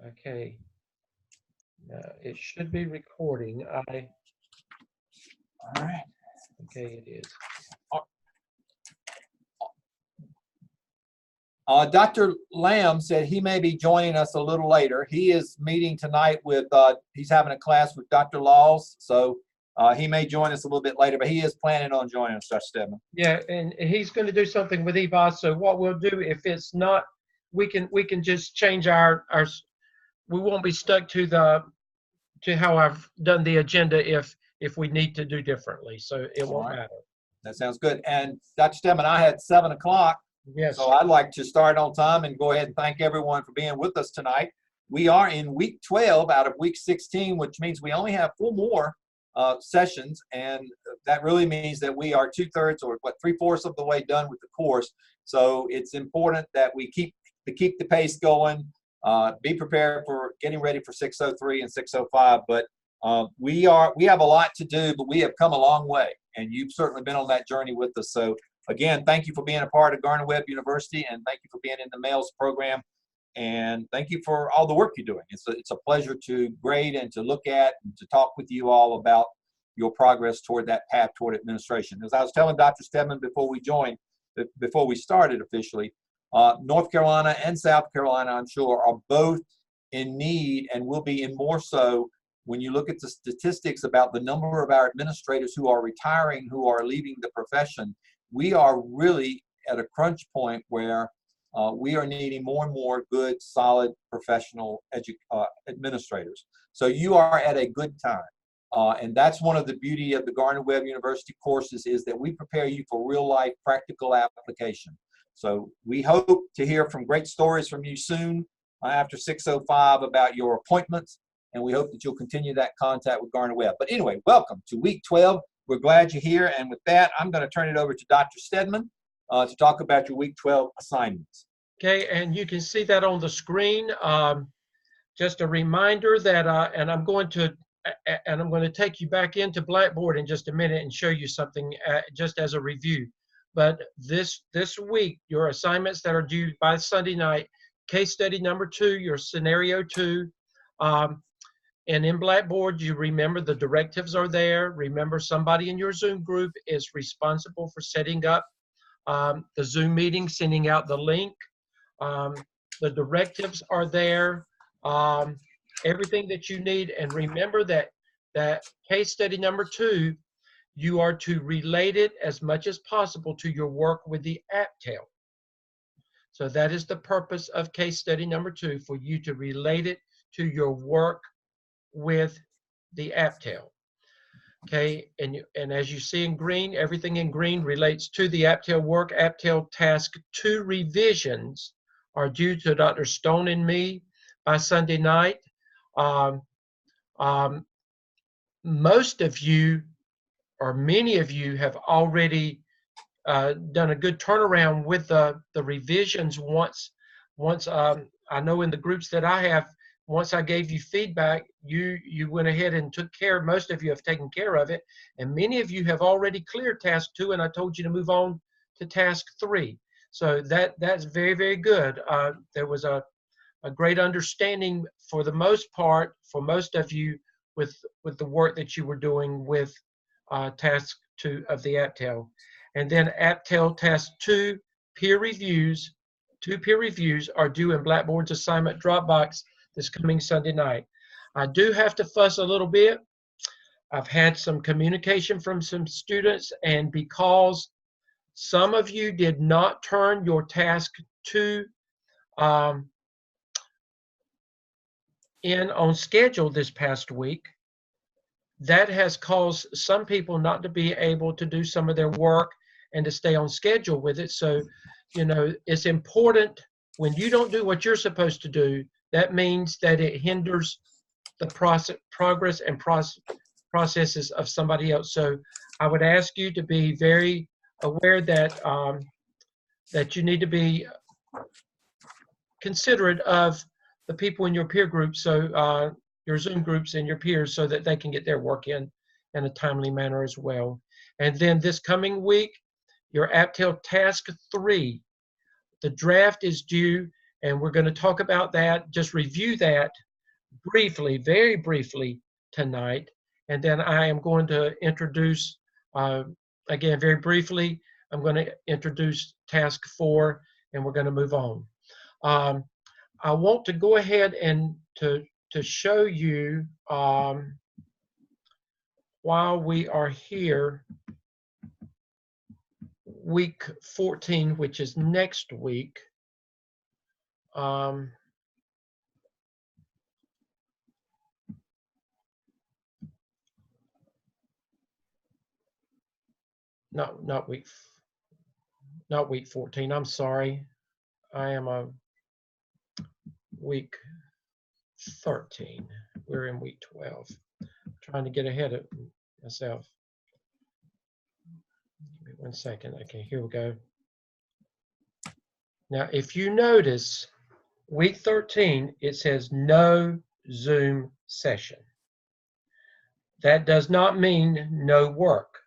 Okay. It should be recording. All right. Okay, it is. Dr. Lamb said he may be joining us a little later. He is meeting tonight with, he's having a class with Dr. Laws, so he may join us a little bit later, but he is planning on joining us, Dr. Stedman. Yeah, and he's going to do something with EBOS. So what we'll do, if it's not, we can just change our we won't be stuck to how I've done the agenda if we need to do differently. So it won't matter. That sounds good. And Dr. Stedman, I had 7 o'clock. Yes. So I'd like to start on time and go ahead and thank everyone for being with us tonight. We are in week 12 out of week 16, which means we only have 4 more sessions. And that really means that we are 2/3 or 3/4 of the way done with the course. So it's important that we keep the pace going, be prepared for getting ready for 603 and 605. But we have a lot to do, but we have come a long way. And you've certainly been on that journey with us. So again, thank you for being a part of Gardner-Webb University, and thank you for being in the MELS program, and thank you for all the work you're doing. It's a pleasure to grade and to look at and to talk with you all about your progress toward that path toward administration. As I was telling Dr. Stedman before we started officially, North Carolina and South Carolina, I'm sure, are both in need and will be in more so when you look at the statistics about the number of our administrators who are retiring, who are leaving the profession. We are really at a crunch point where we are needing more and more good, solid, professional administrators. So you are at a good time. And that's one of the beauty of the Gardner-Webb University courses, is that we prepare you for real-life practical application. So we hope to hear from great stories from you soon after 605 about your appointments, and we hope that you'll continue that contact with Gardner-Webb. But anyway, welcome to week 12. We're glad you're here, and with that, I'm going to turn it over to Dr. Stedman to talk about your week 12 assignments. Okay, and you can see that on the screen. Just a reminder that, and I'm going to take you back into Blackboard in just a minute and show you something just as a review. But this week, your assignments that are due by Sunday night, case study number 2, your scenario 2. And in Blackboard, you remember the directives are there. Remember, somebody in your Zoom group is responsible for setting up the Zoom meeting, sending out the link. The directives are there. Everything that you need. And remember that case study number 2, you are to relate it as much as possible to your work with the APTEL. So that is the purpose of case study number 2, for you to relate it to your work with the APTEL. Okay, and as you see in green, everything in green relates to the APTEL work. APTEL task 2 revisions are due to Dr. Stone and me by Sunday night. Most of you, or many of you, have already done a good turnaround with the revisions once I know in the groups that I have, once I gave you feedback, you went ahead and took care. Most of you have taken care of it, and many of you have already cleared task 2, and I told you to move on to task 3. So that's very, very good. There was a great understanding for the most part for most of you with the work that you were doing with task 2 of the APTEL. And then APTEL task 2 peer reviews, 2 peer reviews are due in Blackboard's assignment Dropbox this coming Sunday night. I do have to fuss a little bit. I've had some communication from some students, and because some of you did not turn your task 2 in on schedule this past week, that has caused some people not to be able to do some of their work and to stay on schedule with it. So, you know, it's important when you don't do what you're supposed to do, that means that it hinders the progress and processes of somebody else. So I would ask you to be very aware that that you need to be considerate of the people in your peer group, so your Zoom groups and your peers, so that they can get their work in a timely manner as well. And then this coming week, your APTEL task 3, the draft is due And we're going to talk about that, just review that briefly, very briefly tonight. And then I am going to introduce, again, very briefly, I'm going to introduce task 4, and we're going to move on. I want to go ahead and to show you, while we are here, week 14, which is next week. Not week 14. I'm sorry. I am a week 13. We're in week 12. Trying to get ahead of myself. Give me 1 second. Okay, here we go. Now, if you notice, week 13, it says no Zoom session. That does not mean no work.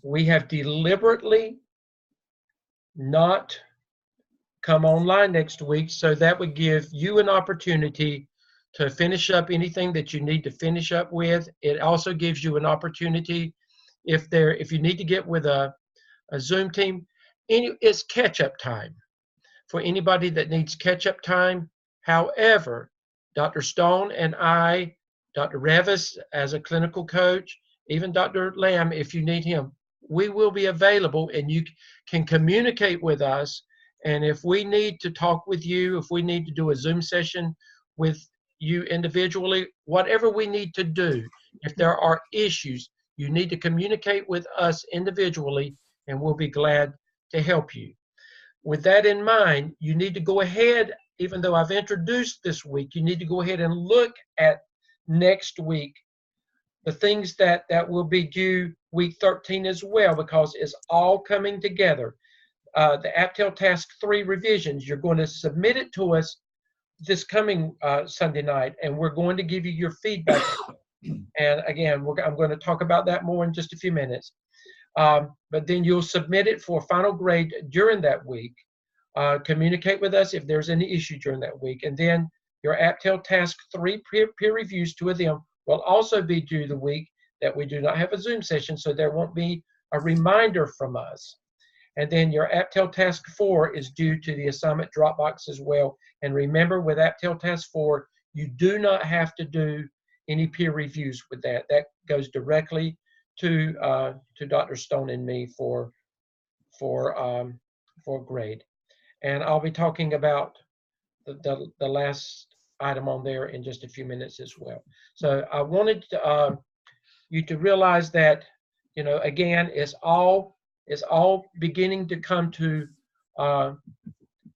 We have deliberately not come online next week, so that would give you an opportunity to finish up anything that you need to finish up with. It also gives you an opportunity if you need to get with a Zoom team. It's catch-up time for anybody that needs catch-up time. However, Dr. Stone and I, Dr. Revis as a clinical coach, even Dr. Lamb, if you need him, we will be available, and you can communicate with us. And if we need to talk with you, if we need to do a Zoom session with you individually, whatever we need to do, if there are issues, you need to communicate with us individually, and we'll be glad to help you. With that in mind, you need to go ahead, even though I've introduced this week, you need to go ahead and look at next week, the things that will be due week 13 as well, because it's all coming together. The APTEL Task 3 revisions, you're going to submit it to us this coming Sunday night, and we're going to give you your feedback. And again, I'm going to talk about that more in just a few minutes. But then you'll submit it for final grade during that week. Communicate with us if there's any issue during that week. And then your APTEL Task 3 peer reviews, 2 of them, will also be due the week that we do not have a Zoom session, so there won't be a reminder from us. And then your APTEL Task 4 is due to the assignment Dropbox as well. And remember, with APTEL Task 4, you do not have to do any peer reviews with that. That goes directly to Dr. Stone and me for grade. And I'll be talking about the last item on there in just a few minutes as well. So I wanted you to realize that, you know, again, it's all beginning to come to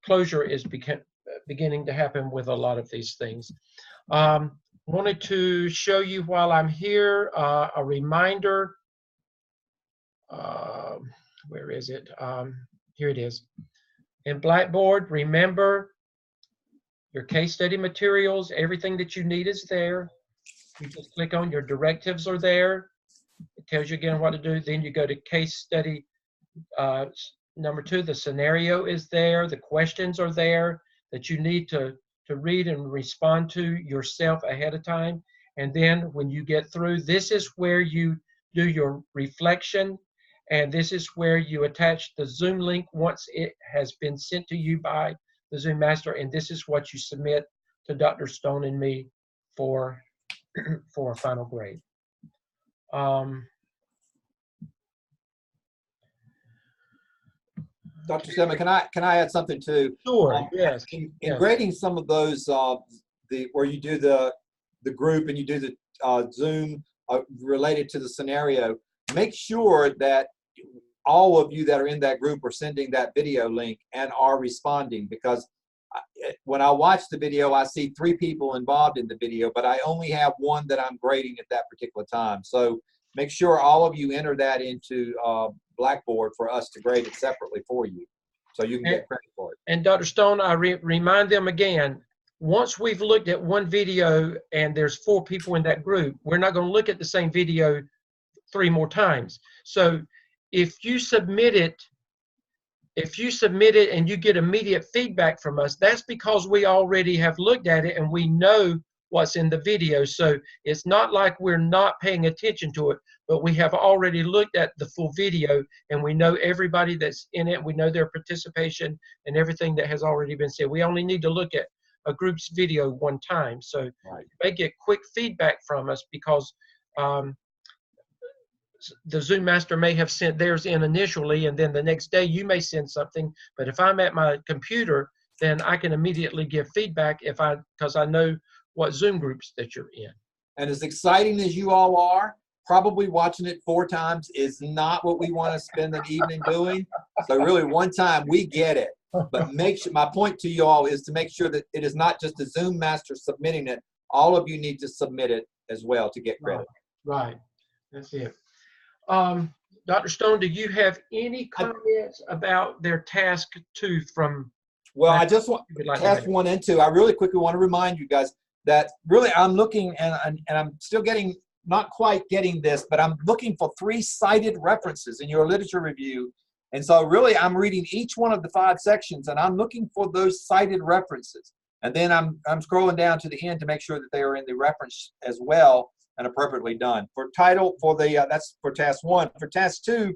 closure, is beginning to happen with a lot of these things. Wanted to show you while I'm here a reminder. Where is it? Here it is. In Blackboard, remember your case study materials, everything that you need is there. You just click on your directives are there. It tells you again what to do. Then you go to case study number 2. The scenario is there. The questions are there that you need to read and respond to yourself ahead of time. And then when you get through, this is where you do your reflection, and this is where you attach the Zoom link once it has been sent to you by the Zoom master, and this is what you submit to Dr. Stone and me for a final grade. Dr. Stedman, can I add something too? Sure. Yes. In grading some of those, where you do the group and you do the Zoom related to the scenario, make sure that all of you that are in that group are sending that video link and are responding, because when I watch the video, I see 3 people involved in the video, but I only have 1 that I'm grading at that particular time. So make sure all of you enter that into Blackboard for us to grade it separately for you, so you can get credit for it. And Dr. Stone, I remind them again, once we've looked at one video and there's 4 people in that group, we're not going to look at the same video 3 more times. So if you submit it if you submit it and you get immediate feedback from us, that's because we already have looked at it and we know what's in the video. So it's not like we're not paying attention to it, but we have already looked at the full video and we know everybody that's in it. We know their participation and everything that has already been said. We only need to look at a group's video one time. So Right. they get quick feedback from us because the Zoom master may have sent theirs in initially, and then the next day you may send something. But if I'm at my computer, then I can immediately give feedback because I know what Zoom groups that you're in. And as exciting as you all are, probably watching it 4 times is not what we want to spend an evening doing. So really, one time, we get it. But make sure, my point to you all is to make sure that it is not just the Zoom master submitting it. All of you need to submit it as well to get credit. Right. That's it. Dr. Stone, do you have any comments about their task 2 from? Well, I just want task 1 and 2. I really quickly want to remind you guys that really I'm looking and I'm still not quite getting this, but I'm looking for 3 cited references in your literature review. And so really I'm reading each one of the 5 sections and I'm looking for those cited references. And then I'm scrolling down to the end to make sure that they are in the reference as well and appropriately done. For that's for task 1. For task 2,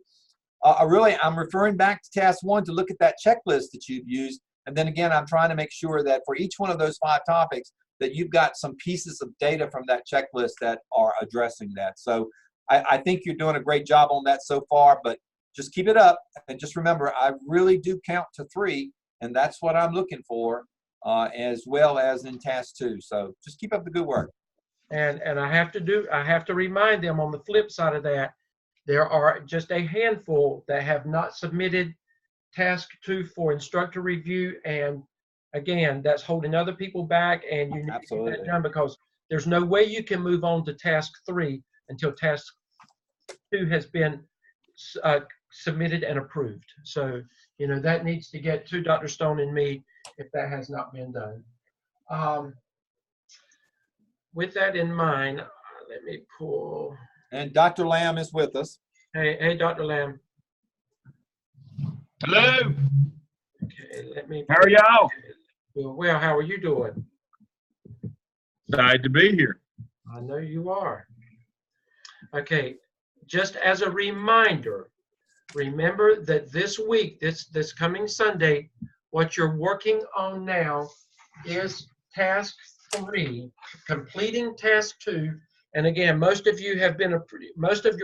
I'm referring back to task 1 to look at that checklist that you've used. And then again, I'm trying to make sure that for each one of those 5 topics, that you've got some pieces of data from that checklist that are addressing that. So I think you're doing a great job on that so far, but just keep it up. And just remember, I really do count to 3, and that's what I'm looking for, as well as in task 2. So just keep up the good work. And I have to remind them on the flip side of that, there are just a handful that have not submitted task 2 for instructor review. And again, that's holding other people back, and you need to get that done because there's no way you can move on to task 3 until task 2 has been submitted and approved. So, that needs to get to Dr. Stone and me if that has not been done. With that in mind, let me pull. And Dr. Lamb is with us. Hey, Dr. Lamb. Hello. Okay, let me. How are y'all? Well, how are you doing? Excited to be here. I know you are. Okay, just as a reminder, remember that this week, this coming Sunday, what you're working on now is task 3, completing task 2. And again, most of your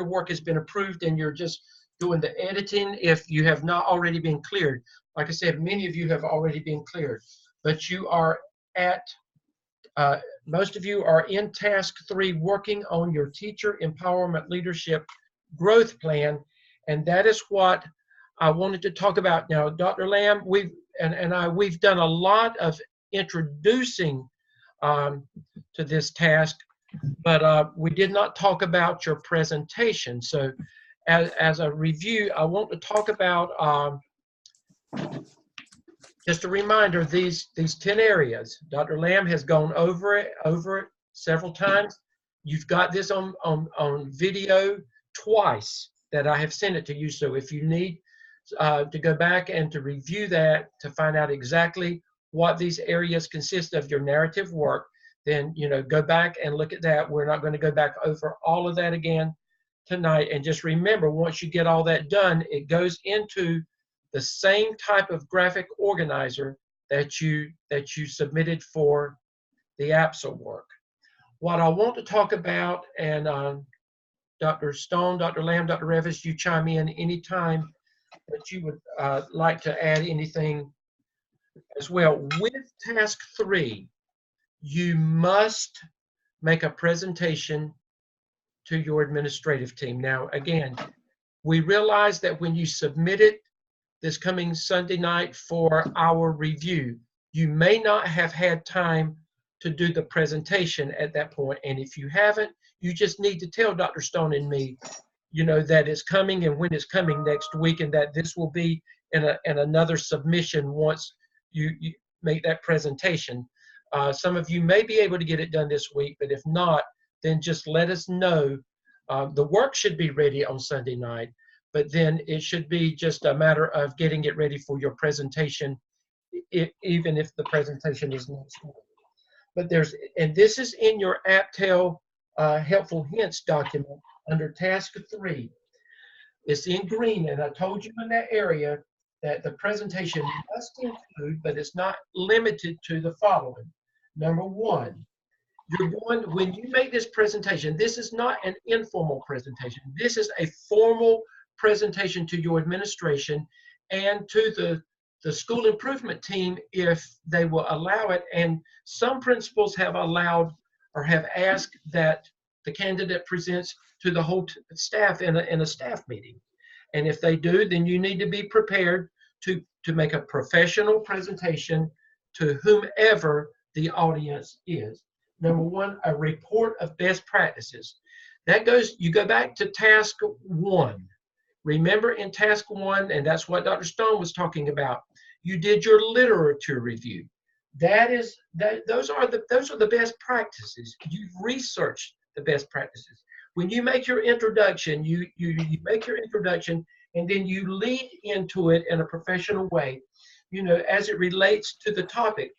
work has been approved and you're just doing the editing if you have not already been cleared. Like I said, many of you have already been cleared, but you are most of you are in task 3 working on your teacher empowerment leadership growth plan. And that is what I wanted to talk about. Now, Dr. Lamb, we've done a lot of introducing to this task, but we did not talk about your presentation. So as a review, I want to talk about just a reminder, these 10 areas. Dr. Lamb has gone over it several times. You've got this on video twice that I have sent it to you. So if you need to go back and to review that to find out exactly what these areas consist of your narrative work, then go back and look at that. We're not going to go back over all of that again tonight. And just remember, once you get all that done, it goes into the same type of graphic organizer that you submitted for the APSA work. What I want to talk about, and Dr. Stone, Dr. Lamb, Dr. Revis, you chime in anytime that you would like to add anything as well. With task 3, you must make a presentation to your administrative team. Now, again, we realize that when you submit it this coming Sunday night for our review, you may not have had time to do the presentation at that point. And if you haven't, you just need to tell Dr. Stone and me, that it's coming and when it's coming next week, and that this will be in another submission once you make that presentation. Some of you may be able to get it done this week, but if not, then just let us know. The work should be ready on Sunday night, but then it should be just a matter of getting it ready for your presentation, even if the presentation is not small. But and this is in your AppTel helpful hints document under task 3. It's in green, and I told you in that area that the presentation must include, but it's not limited to, the following. Number 1, when you make this presentation, this is not an informal presentation. This is a formal presentation to your administration and to the school improvement team if they will allow it. And some principals have allowed or have asked that the candidate presents to the whole staff in a staff meeting. And if they do, then you need to be prepared to make a professional presentation to whomever the audience is. Number 1, a report of best practices. You go back to task 1. Remember in task 1, and that's what Dr. Stone was talking about, you did your literature review. Those are the best practices. You've researched the best practices. When you make your introduction, you make your introduction, and then you lead into it in a professional way, as it relates to the topic.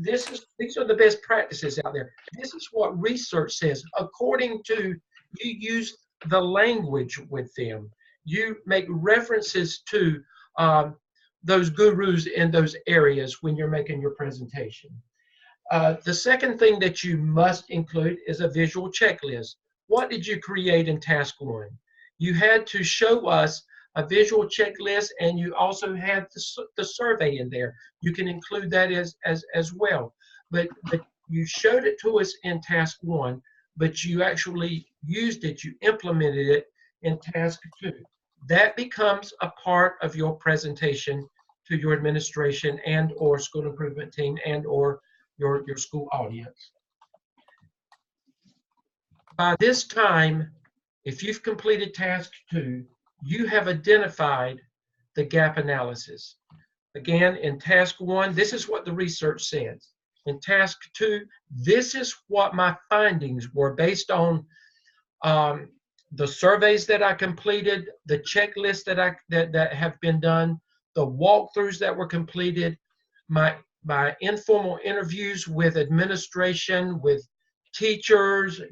These are the best practices out there. This is what research says. According to, you use the language with them. You make references to those gurus in those areas when you're making your presentation. The second thing that you must include is a visual checklist. What did you create in task 1? You had to show us a visual checklist, and you also had the survey in there. You can include that as well. But you showed it to us in task 1, but you actually used it, you implemented it in task 2. That becomes a part of your presentation to your administration and or school improvement team and or your school audience. By this time, if you've completed task 2, you have identified the gap analysis. Again, in task 1, this is what the research says. In task 2, this is what my findings were based on the surveys that I completed, the checklists that have been done, the walkthroughs that were completed, my informal interviews with administration, with teachers,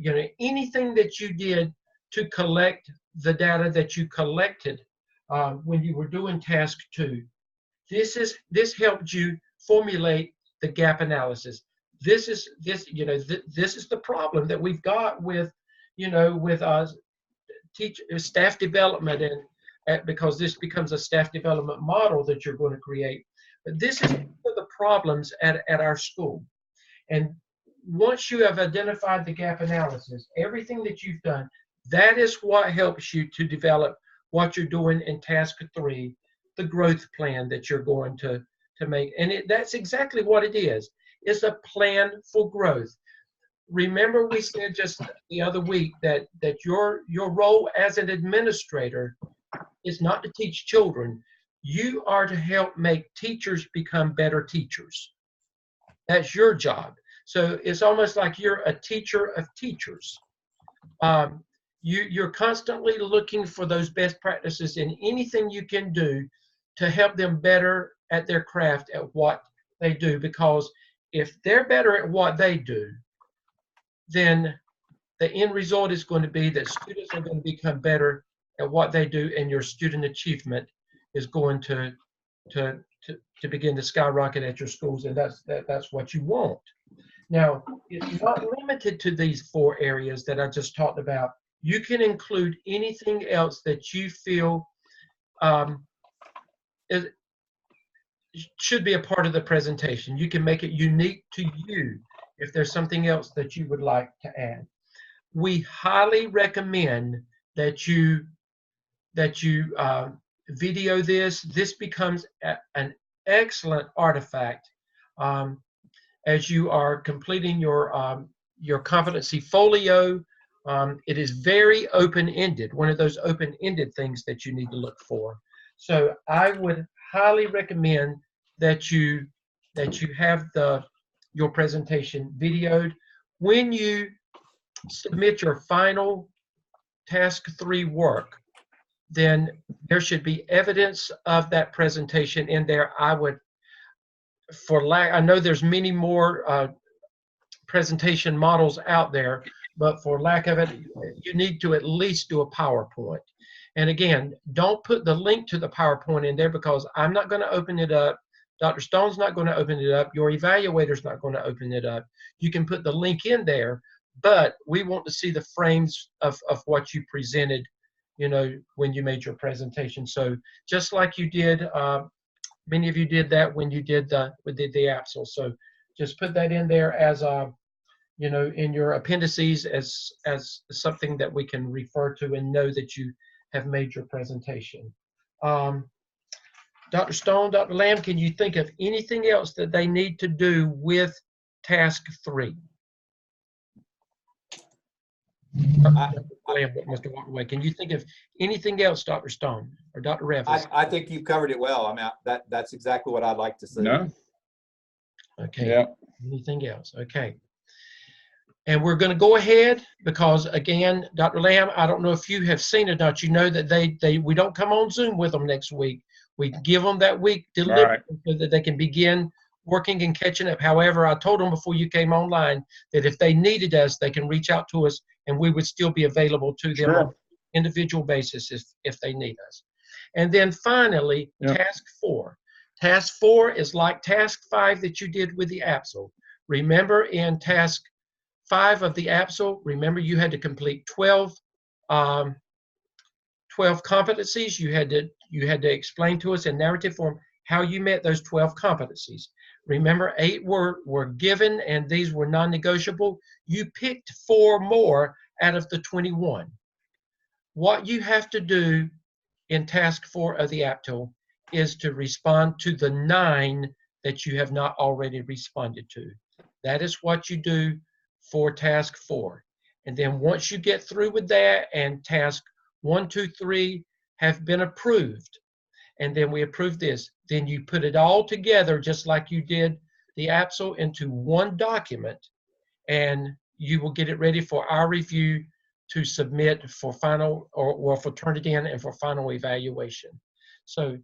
anything that you did to collect the data that you collected when you were doing task 2. This helped you formulate the gap analysis. This is the problem that we've got with staff development, and because this becomes a staff development model that you're going to create. But this is one of the problems at our school. And once you have identified the gap analysis, everything that you've done, that is what helps you to develop what you're doing in task 3, the growth plan that you're going to make. And that's exactly what it is. It's a plan for growth. Remember, we said just the other week that your role as an administrator is not to teach children. You are to help make teachers become better teachers. That's your job. So it's almost like you're a teacher of teachers. You're constantly looking for those best practices in anything you can do to help them better at their craft, at what they do. Because if they're better at what they do, then the end result is going to be that students are going to become better at what they do, and your student achievement is going to begin to skyrocket at your schools, and that's what you want. Now, it's not limited to these 4 areas that I just talked about. You can include anything else that you feel should be a part of the presentation. You can make it unique to you if there's something else that you would like to add. We highly recommend that you video this. This becomes an excellent artifact as you are completing your competency folio. It is very open-ended, one of those open-ended things that you need to look for. So I would highly recommend that you have your presentation videoed. When you submit your final task 3 work, then there should be evidence of that presentation in there. I would, I know there's many more presentation models out there, but for lack of it, you need to at least do a PowerPoint. And again, don't put the link to the PowerPoint in there, because I'm not going to open it up. Dr. Stone's not going to open it up. Your evaluator's not going to open it up. You can put the link in there, but we want to see the frames of what you presented, you know, when you made your presentation. So just like you did, many of you did that when you did the APSL. So just put that in there as you know, in your appendices as something that we can refer to and know that you have made your presentation. Dr. Stone, Dr. Lamb, can you think of anything else that they need to do with task 3? Mr. Walkerway, can you think of anything else, Dr. Stone or Dr. Reffes? I think you covered it well. I mean, that's exactly what I'd like to see. No. Okay. Yeah. Anything else? Okay. And we're going to go ahead because, again, Dr. Lamb, I don't know if you have seen it or not. You know that we don't come on Zoom with them next week. We give them that week deliberately so that they can begin working and catching up. However, I told them before you came online that if they needed us, they can reach out to us and we would still be available to them on an individual basis if they need us. And then finally, task 4. Task 4 is like task 5 that you did with the APSL. Remember, in task 5 of the APSL, remember you had to complete 12 competencies. You had to explain to us in narrative form how you met those 12 competencies. Remember, 8 were given and these were non-negotiable. You picked 4 more out of the 21. What you have to do in task 4 of the APTL is to respond to the 9 that you have not already responded to. That is what you do for task 4. And then once you get through with that and task 1, 2, 3 have been approved, and then we approve this, then you put it all together just like you did the APSL into one document, and you will get it ready for our review to submit for final or for turn it in and for final evaluation. So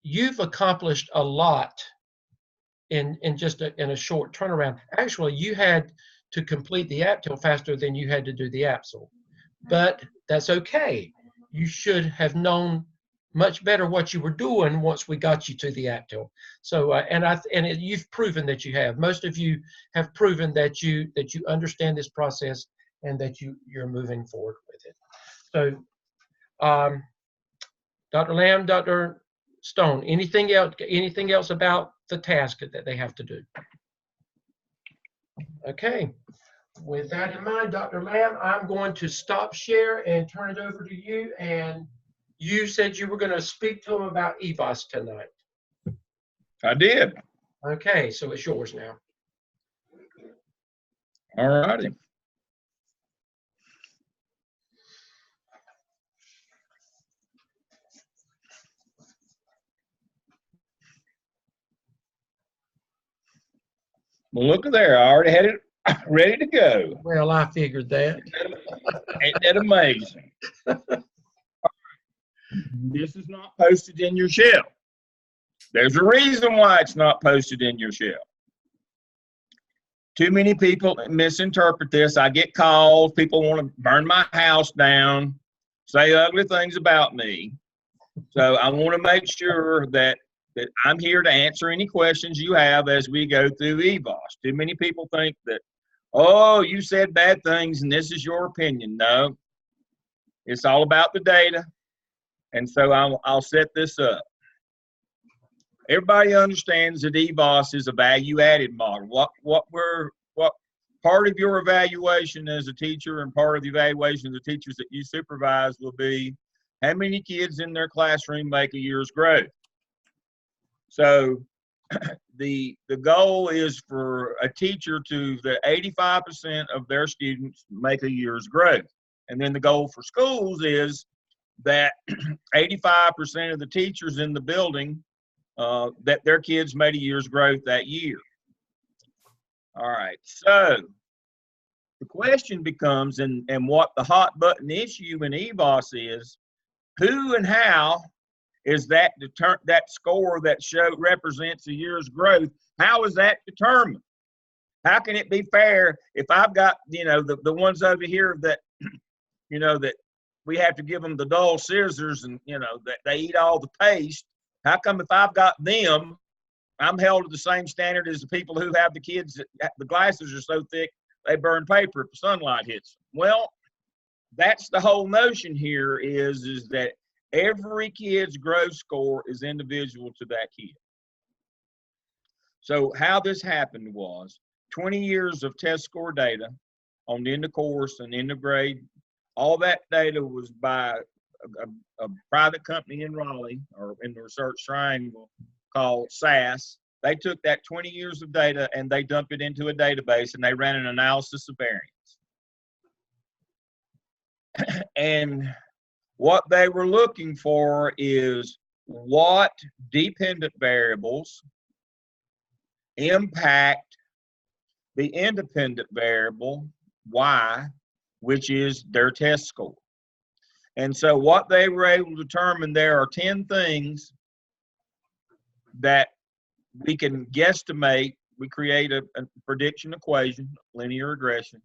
you've accomplished a lot in just in a short turnaround. Actually, you had to complete the APTL faster than you had to do the APSL, but that's okay. You should have known much better what you were doing once we got you to the APTL. So, you've proven that you have. Most of you have proven that you understand this process and that you're moving forward with it. So, Dr. Lamb, Dr. Stone, anything else about the task that they have to do? Okay. With that in mind, Dr. Lamb, I'm going to stop share and turn it over to you. And you said you were going to speak to them about EVOS tonight. I did. Okay, so it's yours now. All righty. Well, look at there. I already had it ready to go. Well, I figured that. Ain't that amazing? This is not posted in your shell. There's a reason why it's not posted in your shell. Too many people misinterpret this. I get calls. People want to burn my house down, say ugly things about me. So I want to make sure that I'm here to answer any questions you have as we go through EVOS. Too many people think that, oh, you said bad things and this is your opinion. No, it's all about the data. And so I'll set this up. Everybody understands that EVOS is a value-added model. What part of your evaluation as a teacher and part of the evaluation of the teachers that you supervise will be how many kids in their classroom make a year's growth. So the goal is for a teacher to the 85% of their students make a year's growth. And then the goal for schools is that 85% of the teachers in the building, that their kids made a year's growth that year. All right, so the question becomes, and what the hot button issue in EBOS is, who and how is that that score that represents a year's growth? How is that determined? How can it be fair if I've got, you know, the ones over here that, you know, that we have to give them the dull scissors and, you know, that they eat all the paste? How come if I've got them, I'm held to the same standard as the people who have the kids that the glasses are so thick they burn paper if the sunlight hits them? Well, that's the whole notion here is that every kid's growth score is individual to that kid. So how this happened was 20 years of test score data on the end of course and end of grade. All that data was by a private company in Raleigh or in the Research Triangle called SAS. They took that 20 years of data and they dumped it into a database and they ran an analysis of variance. And what they were looking for is what dependent variables impact the independent variable Y, which is their test score. And so what they were able to determine, there are 10 things that we can guesstimate. We create a prediction equation, linear regression.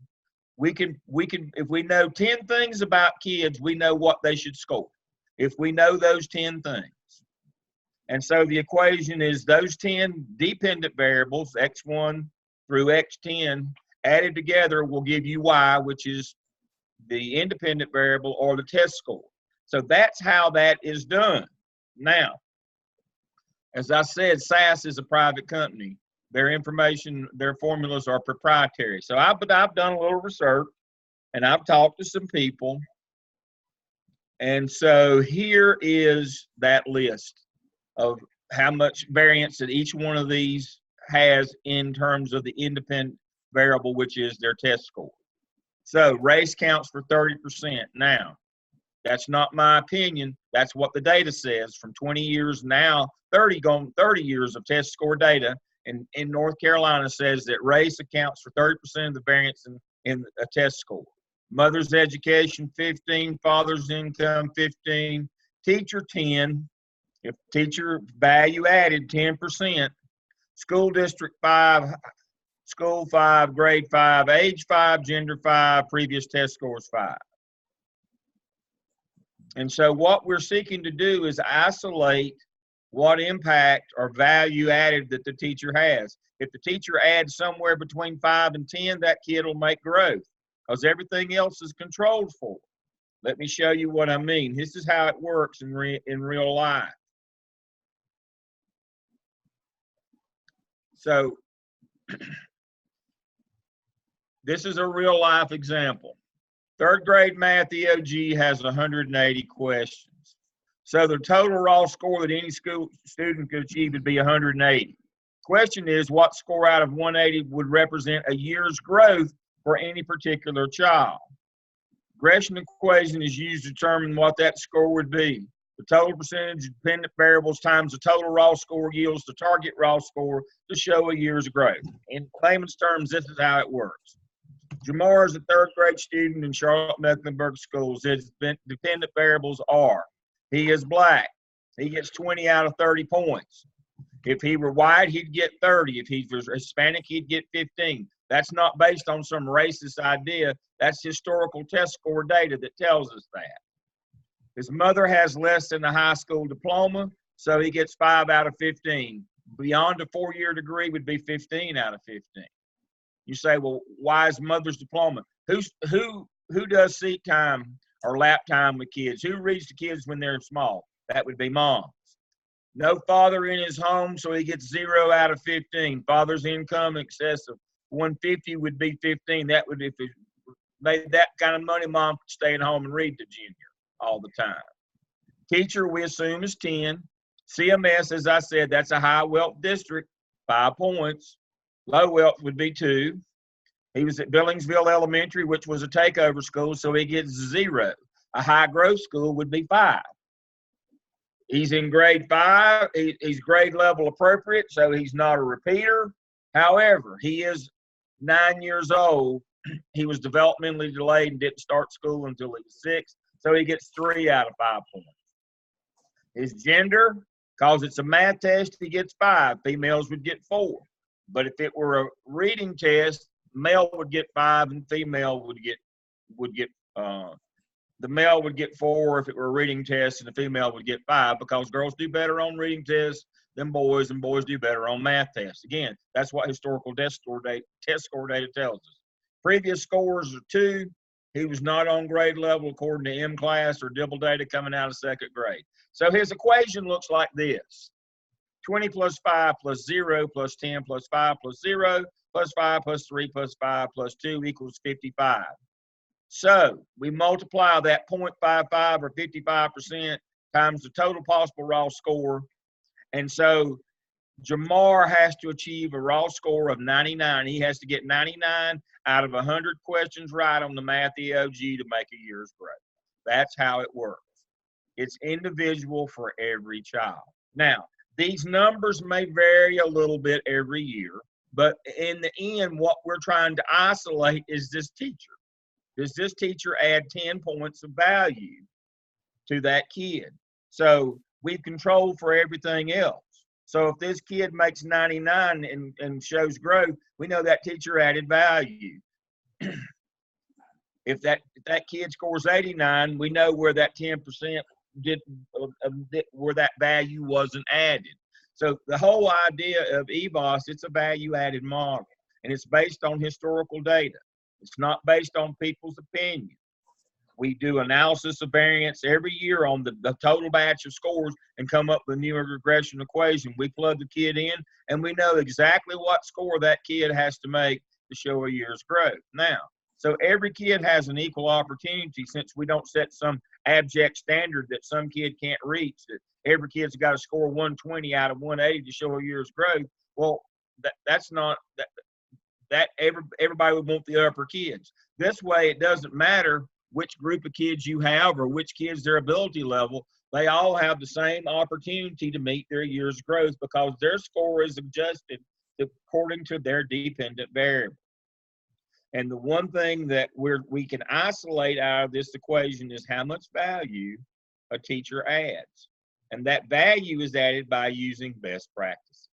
We can, if we know 10 things about kids, we know what they should score if we know those 10 things. And so the equation is those 10 dependent variables, X1 through X10, added together will give you Y, which is the independent variable or the test score. So that's how that is done. Now, as I said, SAS is a private company. Their information, their formulas are proprietary. So I've done a little research and I've talked to some people. And so here is that list of how much variance that each one of these has in terms of the independent variable, which is their test score. So race counts for 30%. Now, that's not my opinion. That's what the data says from 20 years now, 30 years of test score data. And in North Carolina says that race accounts for 30% of the variance in a test score. Mother's education, 15, father's income, 15, teacher, 10, if teacher value added, 10%, school district, 5, school, 5, grade 5, age 5, gender 5, previous test scores 5. And so what we're seeking to do is isolate what impact or value added that the teacher has. If the teacher adds somewhere between 5 and 10, that kid will make growth because everything else is controlled for. Let me show you what I mean. This is how it works in real life. So this is a real life example. Third grade math EOG has 180 questions. So the total raw score that any school student could achieve would be 180. Question is, what score out of 180 would represent a year's growth for any particular child? Regression equation is used to determine what that score would be. The total percentage of dependent variables times the total raw score yields the target raw score to show a year's growth. In layman's terms, this is how it works. Jamar is a third grade student in Charlotte Mecklenburg schools. His dependent variables are: he is black. He gets 20 out of 30 points. If he were white, he'd get 30. If he was Hispanic, he'd get 15. That's not based on some racist idea. That's historical test score data that tells us that. His mother has less than a high school diploma, so he gets 5 out of 15. Beyond a 4-year degree would be 15 out of 15. You say, well, why is mother's diploma? Who does seat time or lap time with kids? Who reads to kids when they're small? That would be moms. No father in his home, so he gets 0 out of 15. Father's income in excess of 150 would be 15. That would, if it made that kind of money, mom could stay at home and read to junior all the time. Teacher, we assume, is 10. CMS, as I said, that's a high wealth district, 5 points. Low wealth would be 2. He was at Billingsville Elementary, which was a takeover school, so he gets 0. A high growth school would be 5. He's in grade 5. He's grade level appropriate, so he's not a repeater. However, he is 9 years old, he was developmentally delayed and didn't start school until he was 6, so he gets 3 out of 5 points. His gender, because it's a math test, he gets 5. Females would get 4. But if it were a reading test, male would get 5 and female would get the male would get 4 if it were a reading test, and the female would get 5, because girls do better on reading tests than boys, and boys do better on math tests. Again, that's what historical test score data tells us. Previous scores are 2. He was not on grade level according to M-class or Dibble data coming out of 2nd grade. So his equation looks like this: 20 plus 5 plus 0 plus 10 plus 5 plus 0 plus 5 plus 3 plus 5 plus 2 equals 55. So we multiply that 0.55 or 55% times the total possible raw score. And so Jamar has to achieve a raw score of 99. He has to get 99 out of 100 questions right on the Math EOG to make a year's grade. That's how it works. It's individual for every child. Now, these numbers may vary a little bit every year, but in the end, what we're trying to isolate is this teacher. Does this teacher add 10 points of value to that kid? So we've controlled for everything else. So if this kid makes 99 and shows growth, we know that teacher added value. If that kid scores 89, we know where that 10% where that value wasn't added. So the whole idea of EVOS, it's a value-added model, and it's based on historical data. It's not based on people's opinion. We do analysis of variance every year on the total batch of scores and come up with a new regression equation. We plug the kid in, and we know exactly what score that kid has to make to show a year's growth. Now, so every kid has an equal opportunity, since we don't set some abject standard that some kid can't reach, that every kid's got to score 120 out of 180 to show a year's growth. Well, that's not that everybody would want the upper kids. This way, it doesn't matter which group of kids you have or which kids their ability level. They all have the same opportunity to meet their year's growth, because their score is adjusted according to their dependent variable. And the one thing that we can isolate out of this equation is how much value a teacher adds. And that value is added by using best practices.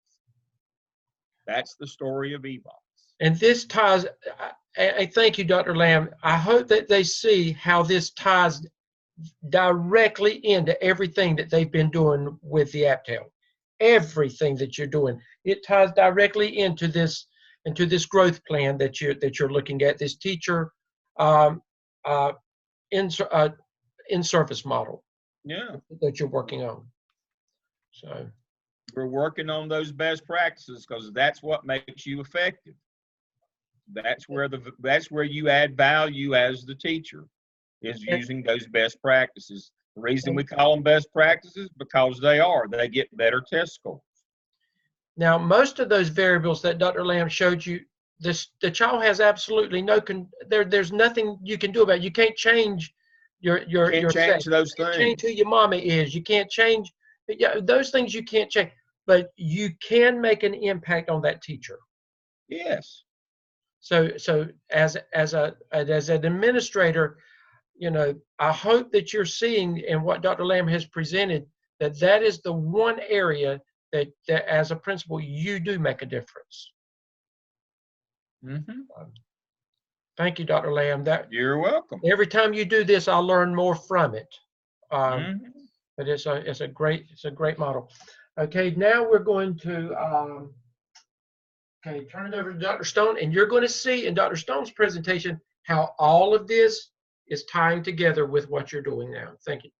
That's the story of EVOS. And this ties, I thank you, Dr. Lamb. I hope that they see how this ties directly into everything that they've been doing with the APTEL. Everything that you're doing, it ties directly into this growth plan that you're looking at, this teacher in-service model. Yeah, that you're working on. So we're working on those best practices, because that's what makes you effective. That's where you add value as the teacher, is using those best practices. The reason we call them best practices, because they get better test scores. Now, most of those variables that Dr. Lamb showed you, the child has absolutely there's nothing you can do about it. You can't change your change those things. Change who your mama is. You can't change those things. You can't change, but you can make an impact on that teacher. Yes. So as an administrator, I hope that you're seeing in what Dr. Lamb has presented that is the one area that as a principal you do make a difference. Mm-hmm. Thank you, Dr. Lamb. You're welcome. Every time you do this, I'll learn more from it. Mm-hmm. But it's a great model. Okay, now we're going to turn it over to Dr. Stone, and you're going to see in Dr. Stone's presentation how all of this is tying together with what you're doing now. Thank you.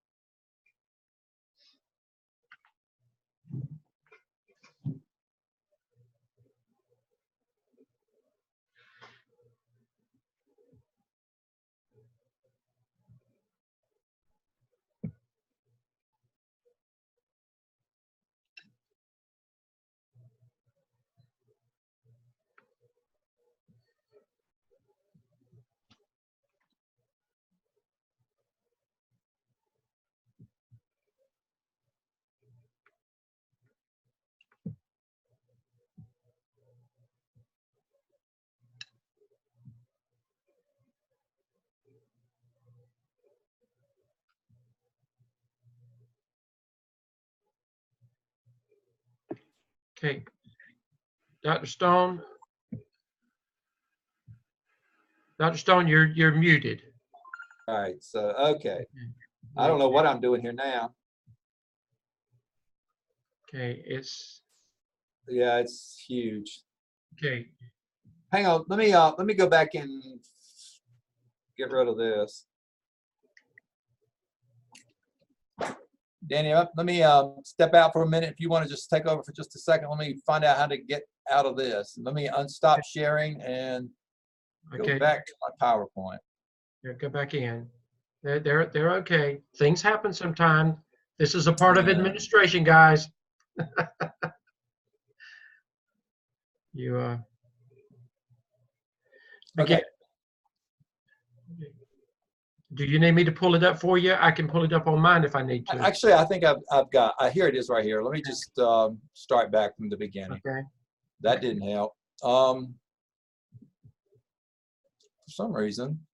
Okay. Dr. Stone? Dr. Stone, you're muted. All right, so, okay. I don't know what I'm doing here now. Okay, it's, Yeah, it's huge. okay. Hang on, let me go back and get rid of this. Danny, let me step out for a minute. If you want to just take over for just a second, let me find out how to get out of this. Let me unstop sharing and go Okay. back to my PowerPoint. Yeah, go back in. They're okay. Things happen sometime. This is a part of Yeah. administration, guys. You Okay. begin. Do you need me to pull it up for you? I can pull it up on mine if I need to. Actually, I think I've got, here it is right here. Let me just start back from the beginning. Okay. That didn't help. For some reason.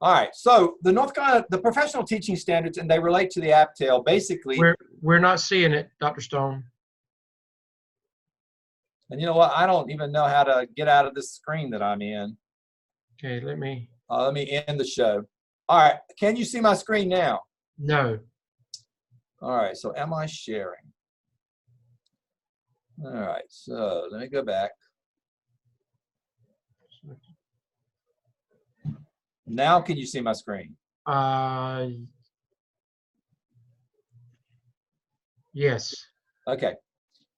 All right, so the North Carolina, the professional teaching standards, and they relate to the APTEL, basically. We're not seeing it, Dr. Stone. And you know what? I don't even know how to get out of this screen that I'm in. Okay, let me end the show. All right, can you see my screen now? no. All right, so am I sharing? All right, so let me go back. Now can you see my screen? Yes. Okay.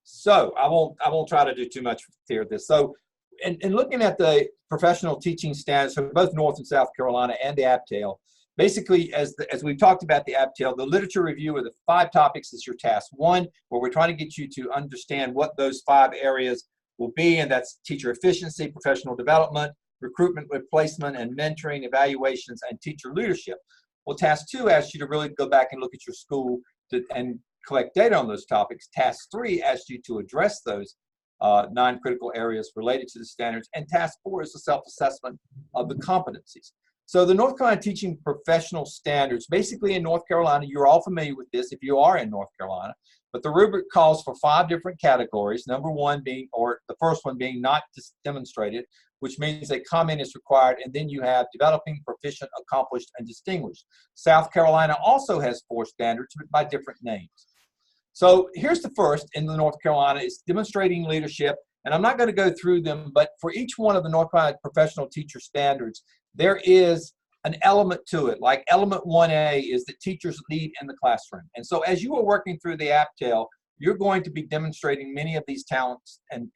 So I won't try to do too much here with this. So in looking at the professional teaching standards for both North and South Carolina and the APTEL, basically as we've talked about the APTEL, the literature review of the 5 topics is your task 1, where we're trying to get you to understand what those 5 areas will be, and that's teacher efficiency, professional development, recruitment, replacement, and mentoring, evaluations, and teacher leadership. Well, task 2 asks you to really go back and look at your school and collect data on those topics. Task 3 asks you to address those 9 critical areas related to the standards. And task 4 is a self-assessment of the competencies. So the North Carolina Teaching Professional Standards, basically in North Carolina, you're all familiar with this if you are in North Carolina, but the rubric calls for 5 different categories. Number 1 being, or the first one being not demonstrated, which means a comment is required, and then you have developing, proficient, accomplished, and distinguished. South Carolina also has 4 standards, but by different names. So here's the first in the North Carolina, is demonstrating leadership, and I'm not going to go through them, but for each one of the North Carolina professional teacher standards, there is an element to it. Like element 1A is that teachers lead in the classroom. And so as you are working through the APTEL, you're going to be demonstrating many of these talents and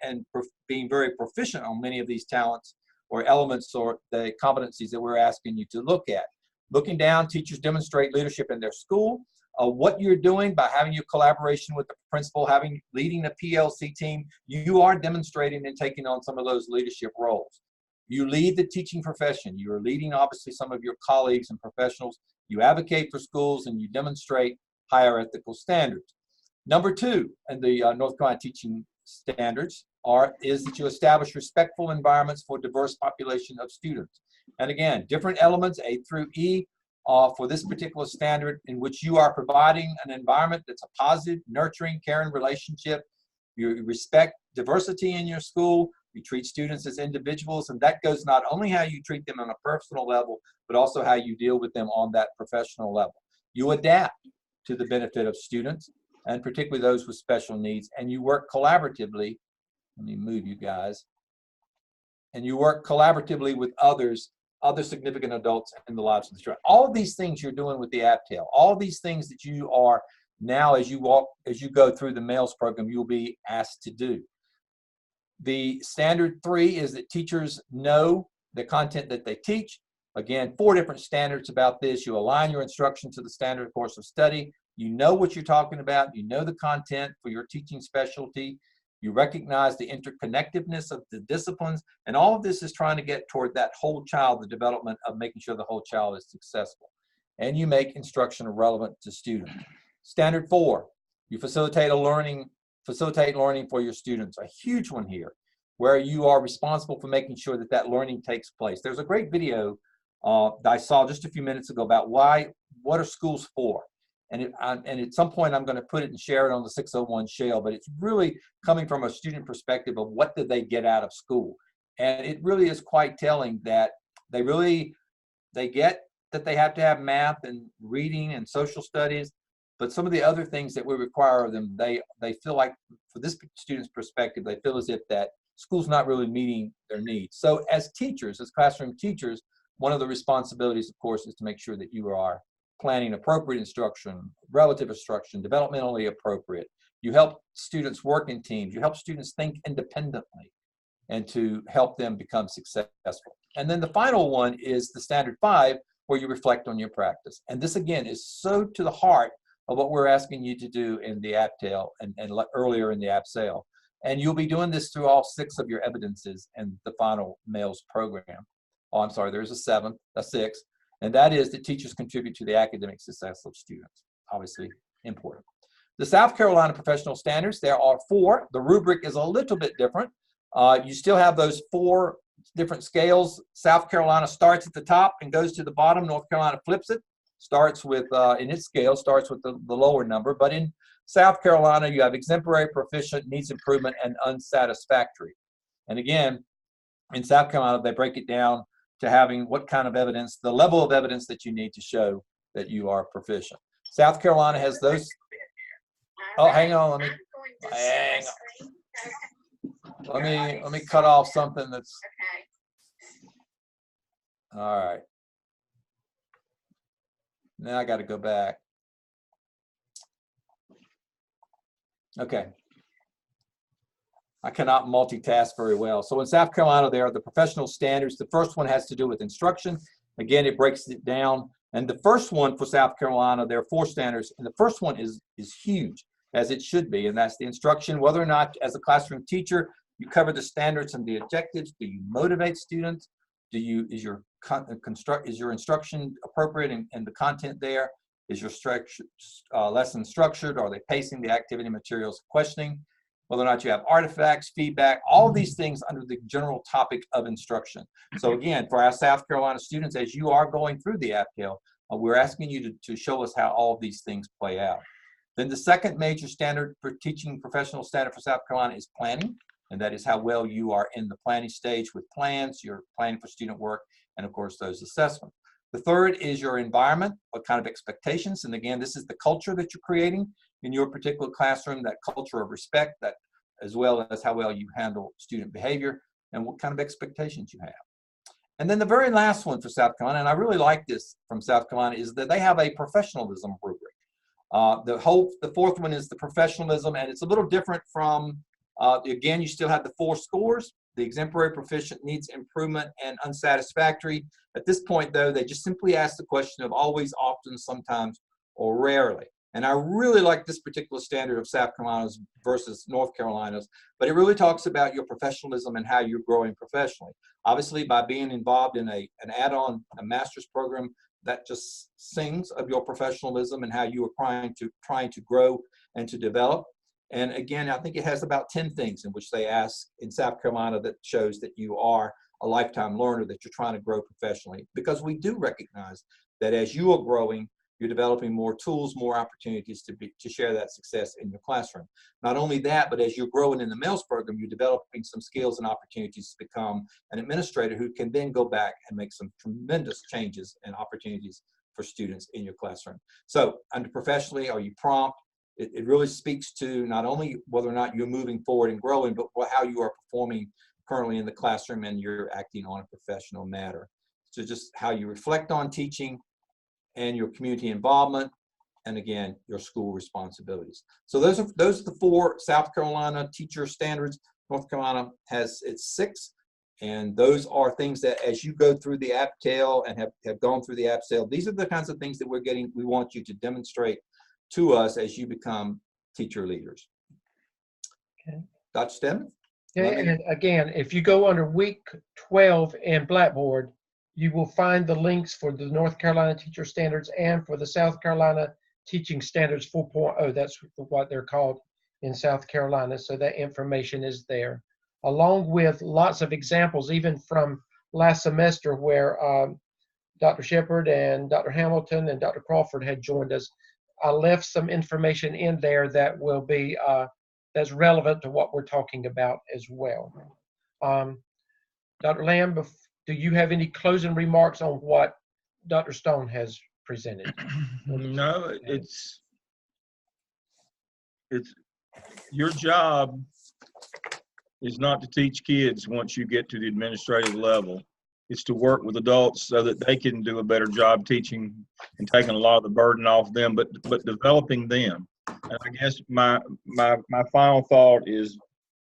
being very proficient on many of these talents or elements or the competencies that we're asking you to look at. Looking down, teachers demonstrate leadership in their school. What you're doing by having your collaboration with the principal, leading the PLC team, you are demonstrating and taking on some of those leadership roles. You lead the teaching profession. You are leading, obviously, some of your colleagues and professionals. You advocate for schools, and you demonstrate higher ethical standards. Number 2 in the North Carolina teaching standards is that you establish respectful environments for diverse population of students. And again, different elements, A through E, for this particular standard, in which you are providing an environment that's a positive, nurturing, caring relationship. You respect diversity in your school. You treat students as individuals, and that goes not only how you treat them on a personal level, but also how you deal with them on that professional level. You adapt to the benefit of students, and particularly those with special needs, and you work collaboratively. Let me move you guys. And you work collaboratively with other significant adults in the lives of the children. All of these things you're doing with the APTEL, all of these things that you are now, as you go through the MAILS program, you'll be asked to do. The standard 3 is that teachers know the content that they teach. Again, 4 different standards about this. You align your instruction to the standard course of study. You know what you're talking about. You know the content for your teaching specialty. You recognize the interconnectedness of the disciplines. And all of this is trying to get toward that whole child, the development of making sure the whole child is successful. And you make instruction relevant to students. Standard 4, you facilitate learning for your students. A huge one here, where you are responsible for making sure that that learning takes place. There's a great video that I saw just a few minutes ago about what are schools for? and at some point I'm going to put it and share it on the 601 shell, but it's really coming from a student perspective of what did they get out of school. And it really is quite telling that they get that they have to have math and reading and social studies, but some of the other things that we require of them, they feel like, for this student's perspective, they feel as if that school's not really meeting their needs. So as teachers, as classroom teachers, one of the responsibilities, of course, is to make sure that you are planning appropriate instruction, relative instruction, developmentally appropriate. You help students work in teams. You help students think independently, and to help them become successful. And then the final one is the standard 5, where you reflect on your practice. And this, again, is so to the heart of what we're asking you to do in the APTEL and earlier in the APSAIL. And you'll be doing this through all 6 of your evidences in the final MAILS program. Oh, I'm sorry, there's a 7th, a 6th, and that is that teachers contribute to the academic success of students. Obviously important. The South Carolina Professional Standards, there are 4. The rubric is a little bit different. You still have those 4 different scales. South Carolina starts at the top and goes to the bottom. North Carolina flips it, starts with, in its scale, starts with the lower number. But in South Carolina, you have exemplary, proficient, needs improvement, and unsatisfactory. And again, in South Carolina, they break it down to having what kind of evidence, the level of evidence that you need to show that you are proficient. South Carolina has those. Oh, hang on, let me cut off something that's. All right. Now I got to go back. Okay. I cannot multitask very well. So in South Carolina, there are the professional standards. The first one has to do with instruction. Again, it breaks it down. And the first one for South Carolina, there are 4 standards. And the first one is huge, as it should be. And that's the instruction. Whether or not, as a classroom teacher, you cover the standards and the objectives. Do you motivate students? Is your instruction appropriate and the content there? Is your lesson structured? Are they pacing the activity materials? Questioning whether or not you have artifacts, feedback, all of these things under the general topic of instruction. So again, for our South Carolina students, as you are going through the APTEL, we're asking you to show us how all of these things play out. Then the second major standard for teaching professional standard for South Carolina is planning. And that is how well you are in the planning stage with plans, you're planning for student work, and of course those assessments. The third is your environment, what kind of expectations, and again, this is the culture that you're creating in your particular classroom, that culture of respect, that as well as how well you handle student behavior and what kind of expectations you have. And then the very last one for South Carolina, and I really like this from South Carolina, is that they have a professionalism rubric. The fourth one is the professionalism, and it's a little different from, again, you still have the 4 scores, the exemplary, proficient, needs improvement, and unsatisfactory. At this point, though, they just simply ask the question of always, often, sometimes, or rarely. And I really like this particular standard of South Carolina's versus North Carolina's, but it really talks about your professionalism and how you're growing professionally. Obviously, by being involved in an add-on, a master's program, that just sings of your professionalism and how you are trying to grow and to develop. And again, I think it has about 10 things in which they ask in South Carolina that shows that you are a lifetime learner, that you're trying to grow professionally. Because we do recognize that as you are growing, you're developing more tools, more opportunities to share that success in your classroom. Not only that, but as you're growing in the MAILS program, you're developing some skills and opportunities to become an administrator who can then go back and make some tremendous changes and opportunities for students in your classroom. So under professionally, are you prompt? It really speaks to not only whether or not you're moving forward and growing, but how you are performing currently in the classroom and you're acting on a professional matter. So just how you reflect on teaching and your community involvement, and again, your school responsibilities. So those are the 4 South Carolina teacher standards. North Carolina has its 6, and those are things that as you go through the APTEL and have gone through the APSAIL, these are the kinds of things that we want you to demonstrate to us as you become teacher leaders. Okay. Dr. Stedman? Okay, and again, if you go under week 12 in Blackboard, you will find the links for the North Carolina Teacher Standards and for the South Carolina Teaching Standards 4.0. That's what they're called in South Carolina. So that information is there, along with lots of examples, even from last semester where Dr. Shepard and Dr. Hamilton and Dr. Crawford had joined us. I left some information in there that will be that's relevant to what we're talking about as well. Dr. Lamb, do you have any closing remarks on what Dr. Stone has presented? No, it's your job is not to teach kids once you get to the administrative level. It's to work with adults so that they can do a better job teaching and taking a lot of the burden off them, but developing them. And I guess my final thought is,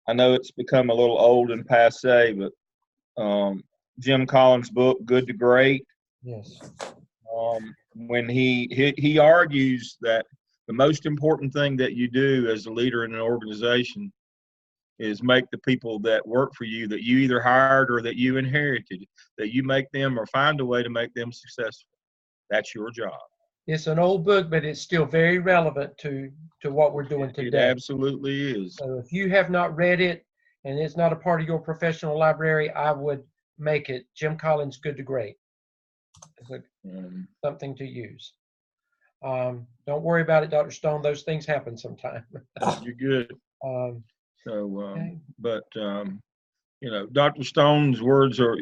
I know it's become a little old and passe, but Jim Collins' book, Good to Great, Yes. when he argues that the most important thing that you do as a leader in an organization is make the people that work for you, that you either hired or that you inherited, that you make them or find a way to make them successful. That's your job. It's an old book, but it's still very relevant to what we're doing It today. absolutely is. So if you have not read it and it's not a part of your professional library, I would make it Jim Collins' Good to Great. It's something to use. Don't worry about it, Dr. Stone. Those things happen sometime. You're good. Okay. But Dr. Stone's words are,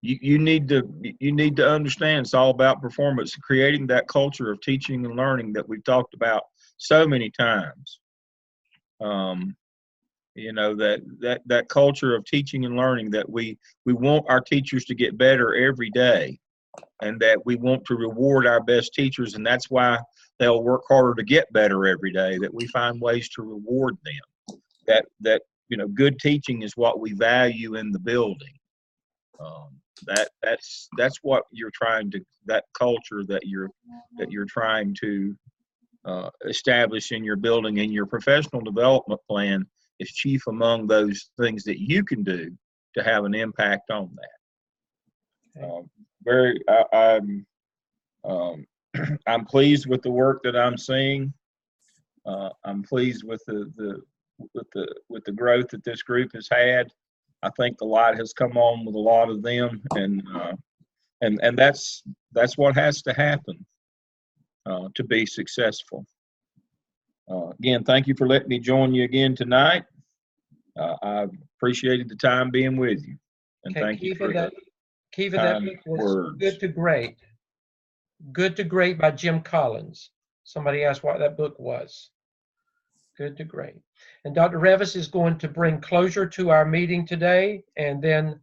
you need to understand it's all about performance, creating that culture of teaching and learning that we've talked about so many times. That culture of teaching and learning, that we want our teachers to get better every day, and that we want to reward our best teachers, and that's why they'll work harder to get better every day, that we find ways to reward them. That good teaching is what we value in the building. That's what you're trying to, that culture that you're trying to establish in your building, and your professional development plan is chief among those things that you can do to have an impact on that. I'm pleased with the work that I'm seeing. I'm pleased with the growth that this group has had. I think the light has come on with a lot of them, and that's what has to happen to be successful. Again, thank you for letting me join you again tonight. I appreciated the time being with you, and thank you for that. Kiva, that book was words. Good to Great. Good to Great by Jim Collins. Somebody asked what that book was. Good to Great. And Dr. Revis is going to bring closure to our meeting today. And then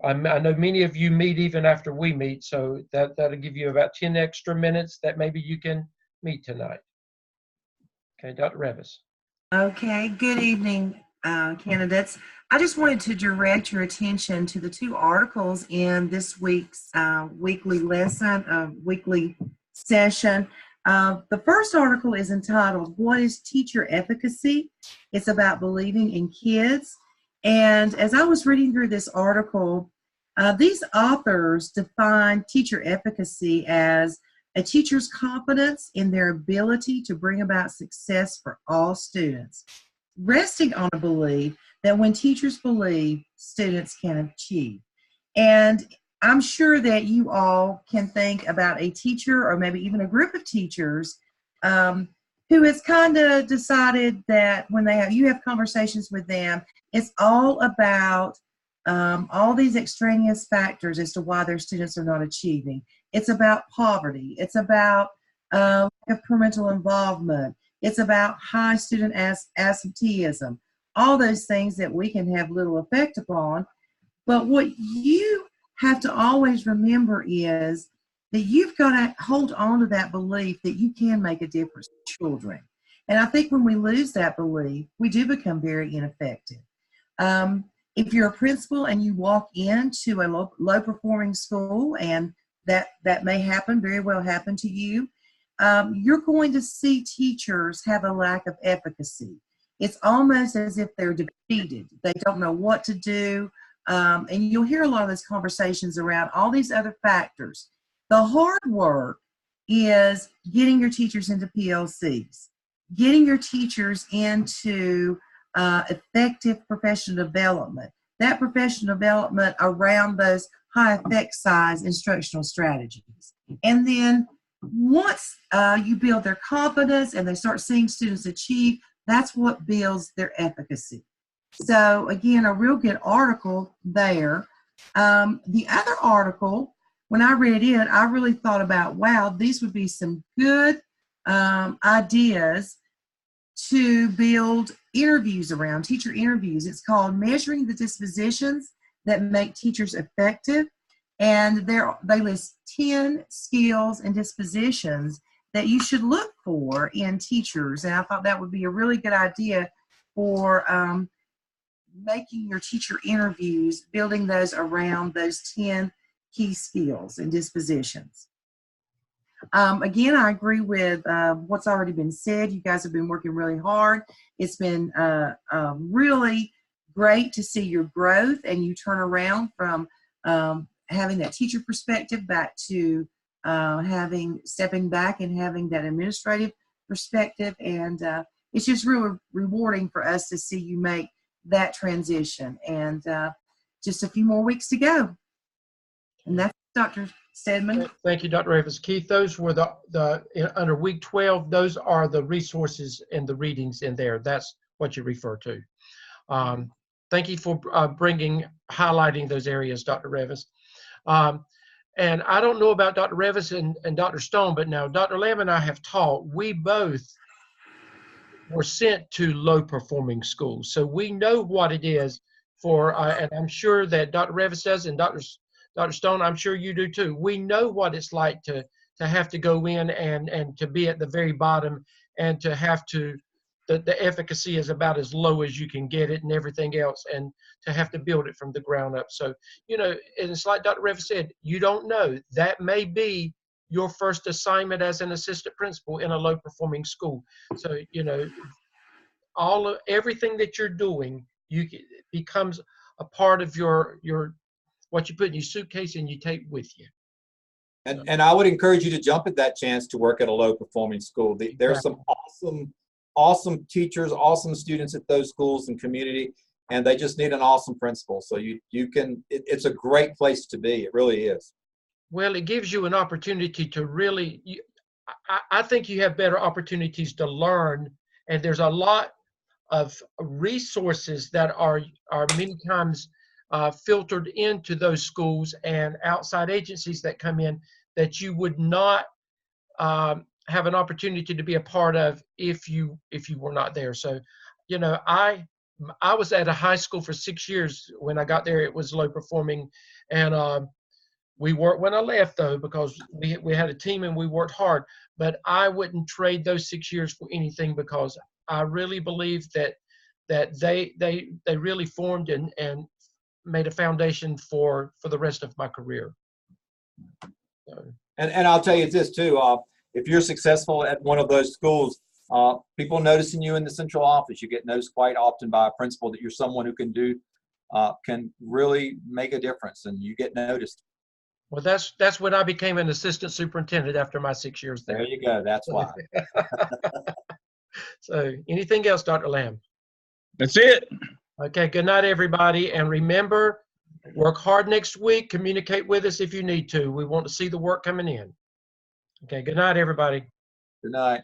I know many of you meet even after we meet, so that'll give you about 10 extra minutes that maybe you can meet tonight. Okay, Dr. Revis. Okay, good evening, candidates. I just wanted to direct your attention to the two articles in this week's weekly session. The first article is entitled, What is Teacher Efficacy? It's about believing in kids. And as I was reading through this article, these authors define teacher efficacy as a teacher's confidence in their ability to bring about success for all students, resting on a belief that when teachers believe, students can achieve. And I'm sure that you all can think about a teacher, or maybe even a group of teachers, who has kind of decided that when you have conversations with them, it's all about all these extraneous factors as to why their students are not achieving. It's about poverty. It's about parental involvement. It's about high student absenteeism. All those things that we can have little effect upon. But what you have to always remember is that you've got to hold on to that belief that you can make a difference for children. And I think when we lose that belief, we do become very ineffective. If you're a principal and you walk into a low-performing school, and that may happen, very well happen to you, you're going to see teachers have a lack of efficacy. It's almost as if they're defeated. They don't know what to do. And you'll hear a lot of those conversations around all these other factors. The hard work is getting your teachers into PLCs, getting your teachers into effective professional development, that professional development around those high effect size instructional strategies. And then once you build their confidence and they start seeing students achieve, that's what builds their efficacy. So again, a real good article there. The other article, when I read it, I really thought about, wow, these would be some good ideas to build interviews around, teacher interviews. It's called Measuring the Dispositions That Make Teachers Effective. And they list 10 skills and dispositions that you should look for in teachers. And I thought that would be a really good idea for making your teacher interviews, building those around those 10 key skills and dispositions. Again, I agree with what's already been said. You guys have been working really hard. It's been really great to see your growth, and you turn around from having that teacher perspective back to stepping back and having that administrative perspective. And it's just really rewarding for us to see you make that transition. And just a few more weeks to go. And that's Dr. Stedman. Thank you, Dr. Rivers. Keith, those were under week 12, those are the resources and the readings in there. That's what you refer to. Thank you for highlighting those areas, Dr. Revis. And I don't know about Dr. Revis and Dr. Stone, but now Dr. Lamb and I have taught. We both were sent to low-performing schools. So we know what it is for, and I'm sure that Dr. Revis does, and Dr. Stone, I'm sure you do too. We know what it's like to have to go in and to be at the very bottom, and to have to, the efficacy is about as low as you can get it and everything else, and to have to build it from the ground up. So, you know, and it's like Dr. Revis said, you don't know. That may be your first assignment as an assistant principal in a low-performing school. So, you know, everything that you're doing, becomes a part of your what you put in your suitcase and you take with you. And I would encourage you to jump at that chance to work at a low-performing school. There's some awesome teachers, awesome students at those schools and community, and they just need an awesome principal. So it's a great place to be. It really is. Well, it gives you an opportunity to really, I think you have better opportunities to learn, and there's a lot of resources that are many times filtered into those schools and outside agencies that come in that you would not have an opportunity to be a part of if you were not there. So, you know, I was at a high school for 6 years. When I got there, it was low performing, and we worked when I left, though, because we had a team and we worked hard. But I wouldn't trade those 6 years for anything, because I really believe that they really formed and made a foundation for the rest of my career. So. And I'll tell you this too, if you're successful at one of those schools, people noticing you in the central office, you get noticed quite often by a principal that you're someone who can really make a difference, and you get noticed. Well, that's when I became an assistant superintendent after my 6 years there. There you go. That's why. So, anything else, Dr. Lamb? That's it. Okay, good night, everybody. And remember, work hard next week. Communicate with us if you need to. We want to see the work coming in. Okay, good night, everybody. Good night.